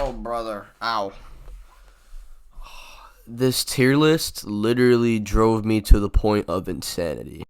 Oh, brother. Ow. This tier list literally drove me to the point of insanity.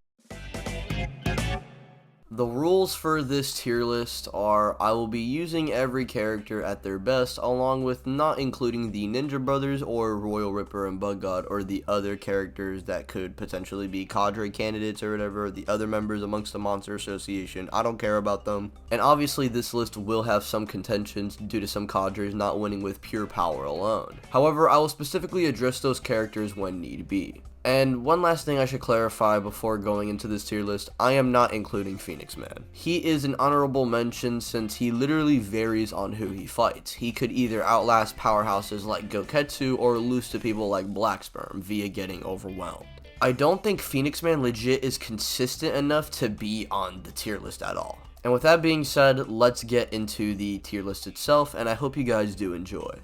The rules for this tier list are I will be using every character at their best, along with not including the Ninja Brothers or Royal Ripper and Bug God or the other characters that could potentially be Cadre candidates or whatever, the other members amongst the Monster Association. I don't care about them. And obviously this list will have some contentions due to some Cadres not winning with pure power alone. However, I will specifically address those characters when need be. And one last thing I should clarify before going into this tier list, I am not including Phoenix Man. He is an honorable mention since he literally varies on who he fights. He could either outlast powerhouses like Goketsu or lose to people like Black Sperm via getting overwhelmed. I don't think Phoenix Man legit is consistent enough to be on the tier list at all. And with that being said, let's get into the tier list itself, and I hope you guys do enjoy.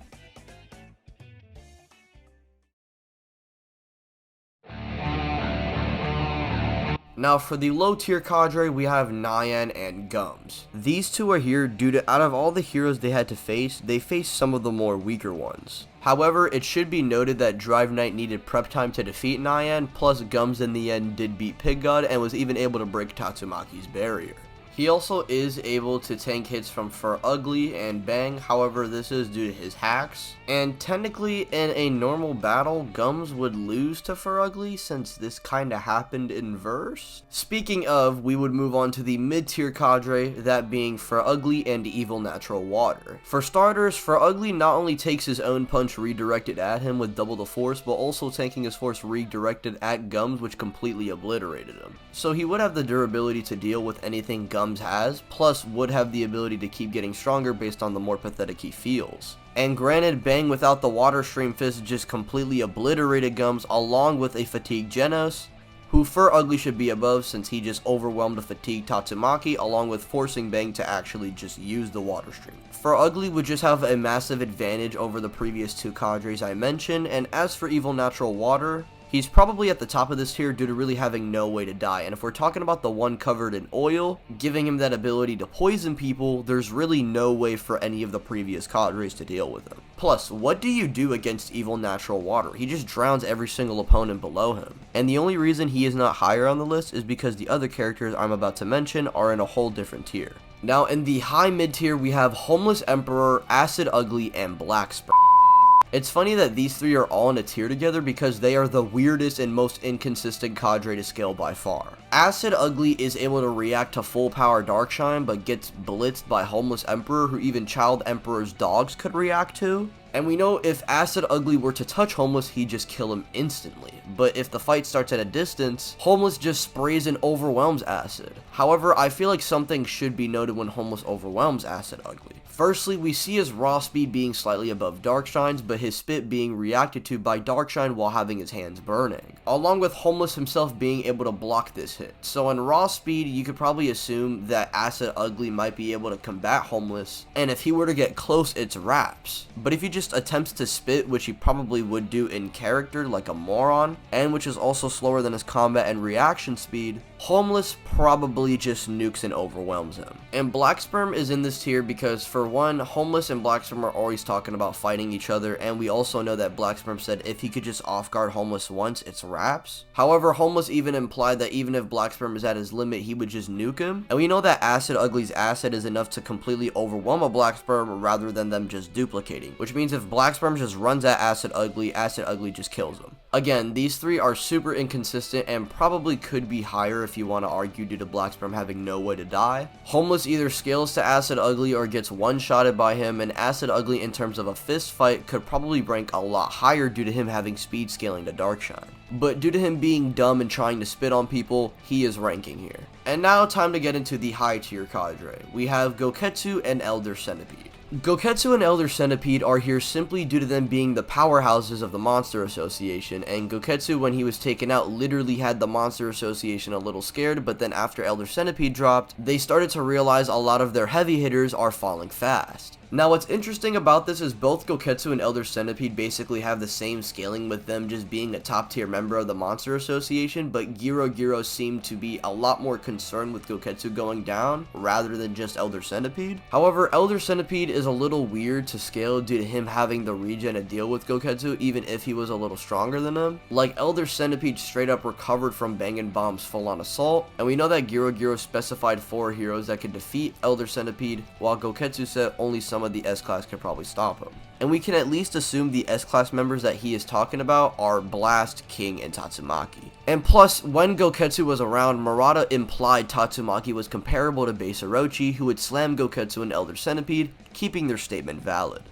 Now for the low tier Cadre, we have Nyan and Gums. These two are here due to out of all the heroes they had to face, they faced some of the more weaker ones. However, it should be noted that Drive Knight needed prep time to defeat Nyan, plus Gums in the end did beat Pig God and was even able to break Tatsumaki's barrier. He also is able to tank hits from Fur Ugly and Bang, however this is due to his hacks. And technically in a normal battle, Gums would lose to Fur Ugly since this kinda happened in verse. Speaking of, we would move on to the mid-tier Cadre, that being Fur Ugly and Evil Natural Water. For starters, Fur Ugly not only takes his own punch redirected at him with double the force, but also taking his force redirected at Gums, which completely obliterated him. So he would have the durability to deal with anything Gums has, plus would have the ability to keep getting stronger based on the more pathetic he feels. And granted, Bang without the Water Stream Fist just completely obliterated Gums along with a Fatigued Genos, who Fur Ugly should be above since he just overwhelmed a Fatigued Tatsumaki along with forcing Bang to actually just use the Water Stream. Fur Ugly would just have a massive advantage over the previous two Cadres I mentioned, and as for Evil Natural Water, he's probably at the top of this tier due to really having no way to die, and if we're talking about the one covered in oil, giving him that ability to poison people, there's really no way for any of the previous Cadres to deal with him. Plus, what do you do against Evil Natural Water? He just drowns every single opponent below him. And the only reason he is not higher on the list is because the other characters I'm about to mention are in a whole different tier. Now in the high mid tier, we have Homeless Emperor, Acid Ugly, and Black Sperm. It's funny that these three are all in a tier together because they are the weirdest and most inconsistent Cadre to scale by far. Acid Ugly is able to react to full power Darkshine but gets blitzed by Homeless Emperor, who even Child Emperor's dogs could react to. And we know if Acid Ugly were to touch Homeless, he'd just kill him instantly. But if the fight starts at a distance, Homeless just sprays and overwhelms Acid. However, I feel like something should be noted when Homeless overwhelms Acid Ugly. Firstly, we see his raw speed being slightly above Darkshine's, but his spit being reacted to by Darkshine while having his hands burning, along with Homeless himself being able to block this hit. So in raw speed, you could probably assume that Acid Ugly might be able to combat Homeless, and if he were to get close, it's wraps. But if he just attempts to spit, which he probably would do in character like a moron, and which is also slower than his combat and reaction speed, Homeless probably just nukes and overwhelms him. And Black Sperm is in this tier because for one, Homeless and Black Sperm are always talking about fighting each other, and we also know that Black Sperm said if he could just off guard Homeless once, it's wraps. However, Homeless even implied that even if Black Sperm is at his limit, he would just nuke him. And we know that Acid Ugly's acid is enough to completely overwhelm a Black Sperm rather than them just duplicating, which means if Black Sperm just runs at Acid Ugly just kills him. Again, these three are super inconsistent and probably could be higher if you want to argue due to Black Sperm having no way to die. Homeless either scales to Acid Ugly or gets one-shotted by him, and Acid Ugly in terms of a fist fight could probably rank a lot higher due to him having speed scaling to Darkshine. But due to him being dumb and trying to spit on people, he is ranking here. And now time to get into the high tier Cadre. We have Goketsu and Elder Centipede. Goketsu and Elder Centipede are here simply due to them being the powerhouses of the Monster Association, and Goketsu, when he was taken out, literally had the Monster Association a little scared, but then after Elder Centipede dropped, they started to realize a lot of their heavy hitters are falling fast. Now what's interesting about this is both Goketsu and Elder Centipede basically have the same scaling, with them just being a top tier member of the Monster Association, but Giro seemed to be a lot more concerned with Goketsu going down rather than just Elder Centipede. However, Elder Centipede is a little weird to scale due to him having the regen to deal with Goketsu even if he was a little stronger than him. Like, Elder Centipede straight up recovered from Bangin' Bomb's full on assault, and we know that Giro specified 4 heroes that could defeat Elder Centipede, while Goketsu said only some of the S-Class could probably stop him. And we can at least assume the S-Class members that he is talking about are Blast, King, and Tatsumaki. And plus, when Goketsu was around, Murata implied Tatsumaki was comparable to Base Orochi, who would slam Goketsu and Elder Centipede, keeping their statement valid.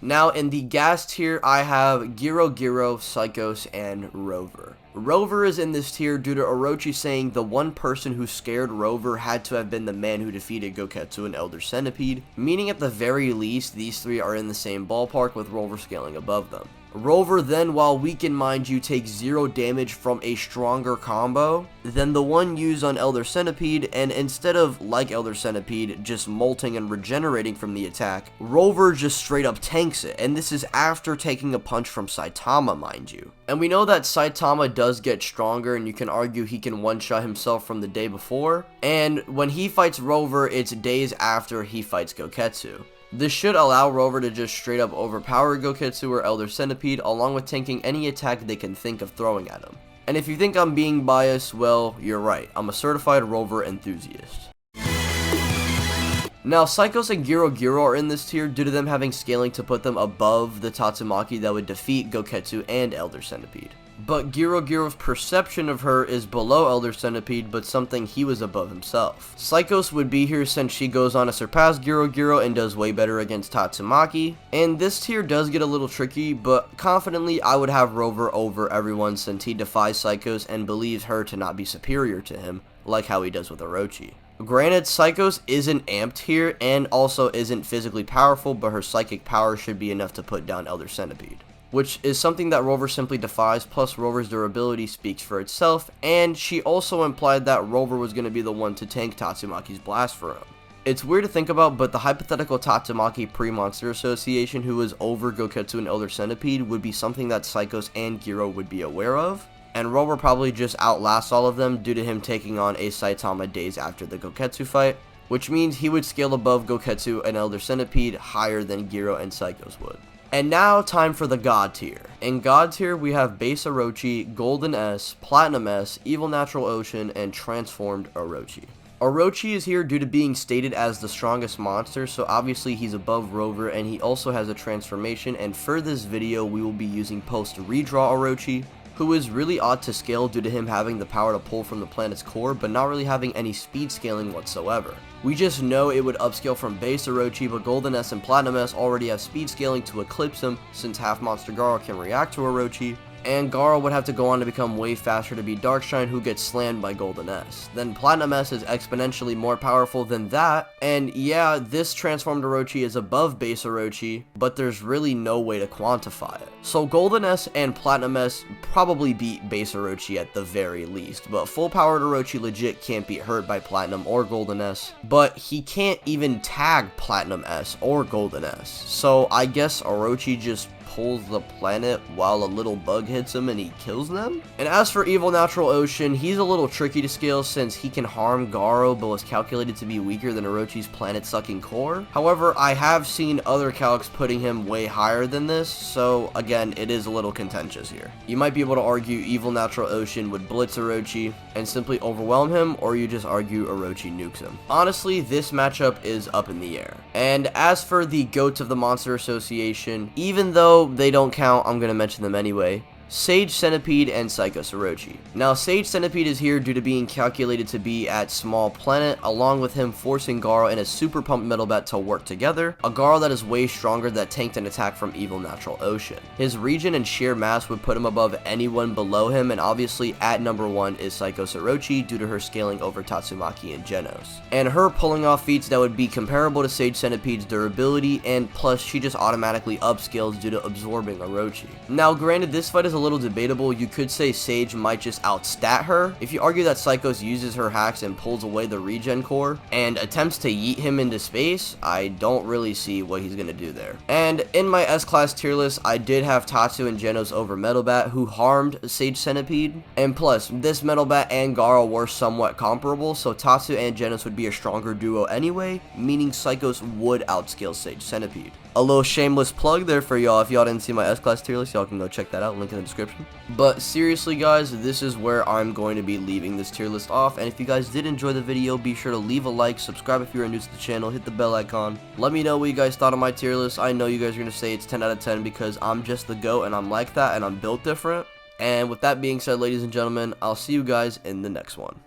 Now, in the gas tier, I have Giro, Psychos, and Rover. Rover is in this tier due to Orochi saying the one person who scared Rover had to have been the man who defeated Goketsu and Elder Centipede, meaning at the very least, these three are in the same ballpark with Rover scaling above them. Rover then, while weakened mind you, takes 0 damage from a stronger combo than the one used on Elder Centipede, and instead of, like Elder Centipede, just molting and regenerating from the attack, Rover just straight up tanks it, and this is after taking a punch from Saitama, mind you. And we know that Saitama does get stronger, and you can argue he can one-shot himself from the day before, and when he fights Rover, it's days after he fights Goketsu. This should allow Rover to just straight up overpower Goketsu or Elder Centipede, along with tanking any attack they can think of throwing at him. And if you think I'm being biased, well, you're right. I'm a certified Rover enthusiast. Now, Psychos and Giro are in this tier due to them having scaling to put them above the Tatsumaki that would defeat Goketsu and Elder Centipede. But Giro's perception of her is below Elder Centipede, but something he was above himself. Psychos would be here since she goes on to surpass Giro and does way better against Tatsumaki. And this tier does get a little tricky, but confidently I would have Rover over everyone since he defies Psychos and believes her to not be superior to him, like how he does with Orochi. Granted, Psychos isn't amped here and also isn't physically powerful, but her psychic power should be enough to put down Elder Centipede, which is something that Rover simply defies, plus Rover's durability speaks for itself, and she also implied that Rover was going to be the one to tank Tatsumaki's blast for him. It's weird to think about, but the hypothetical Tatsumaki pre-Monster Association who was over Goketsu and Elder Centipede would be something that Psychos and Giro would be aware of, and Rover probably just outlasts all of them due to him taking on a Saitama days after the Goketsu fight, which means he would scale above Goketsu and Elder Centipede higher than Giro and Psychos would. And now, time for the God tier. In God tier, we have Base Orochi, Golden S, Platinum S, Evil Natural Ocean, and Transformed Orochi. Orochi is here due to being stated as the strongest monster, so obviously he's above Rover, and he also has a transformation, and for this video, we will be using post redraw Orochi, who is really odd to scale due to him having the power to pull from the planet's core, but not really having any speed scaling whatsoever. We just know it would upscale from Base Orochi, but Golden S and Platinum S already have speed scaling to eclipse him, since half Monster Garo can react to Orochi, and Garo would have to go on to become way faster to beat Darkshine, who gets slammed by Golden S. Then Platinum S is exponentially more powerful than that, and yeah, this transformed Orochi is above Base Orochi, but there's really no way to quantify it. So Golden S and Platinum S probably beat Base Orochi at the very least, but full powered Orochi legit can't be hurt by Platinum or Golden S, but he can't even tag Platinum S or Golden S, so I guess Orochi just pulls the planet while a little bug hits him and he kills them? And as for Evil Natural Ocean, he's a little tricky to scale since he can harm Garo but was calculated to be weaker than Orochi's planet-sucking core. However, I have seen other calcs putting him way higher than this, so again, it is a little contentious here. You might be able to argue Evil Natural Ocean would blitz Orochi and simply overwhelm him, or you just argue Orochi nukes him. Honestly, this matchup is up in the air. And as for the GOATs of the Monster Association, even though they don't count, I'm going to mention them anyway. Sage Centipede and Psychos Orochi. Now, Sage Centipede is here due to being calculated to be at Small Planet, along with him forcing Garo and a super pumped Metal Bat to work together, a Garo that is way stronger that tanked an attack from Evil Natural Ocean. His regen and sheer mass would put him above anyone below him, and obviously at number 1 is Psychos Orochi due to her scaling over Tatsumaki and Genos, and her pulling off feats that would be comparable to Sage Centipede's durability, and plus she just automatically upscales due to absorbing Orochi. Now granted, this fight is a a little debatable. You could say Sage might just outstat her. If you argue that Psychos uses her hacks and pulls away the regen core and attempts to yeet him into space, I don't really see what he's gonna do there. And in my S-Class tier list, I did have Tatsu and Genos over Metal Bat, who harmed Sage Centipede. And plus, this Metal Bat and Garo were somewhat comparable, so Tatsu and Genos would be a stronger duo anyway, meaning Psychos would outscale Sage Centipede. A little shameless plug there for y'all. If y'all didn't see my S-Class tier list, y'all can go check that out, link in the description. But seriously guys, this is where I'm going to be leaving this tier list off, and if you guys did enjoy the video, be sure to leave a like, subscribe if you're new to the channel, hit the bell icon. Let me know what you guys thought of my tier list. I know you guys are going to say it's 10 out of 10 because I'm just the GOAT and I'm like that and I'm built different. And with that being said, ladies and gentlemen, I'll see you guys in the next one.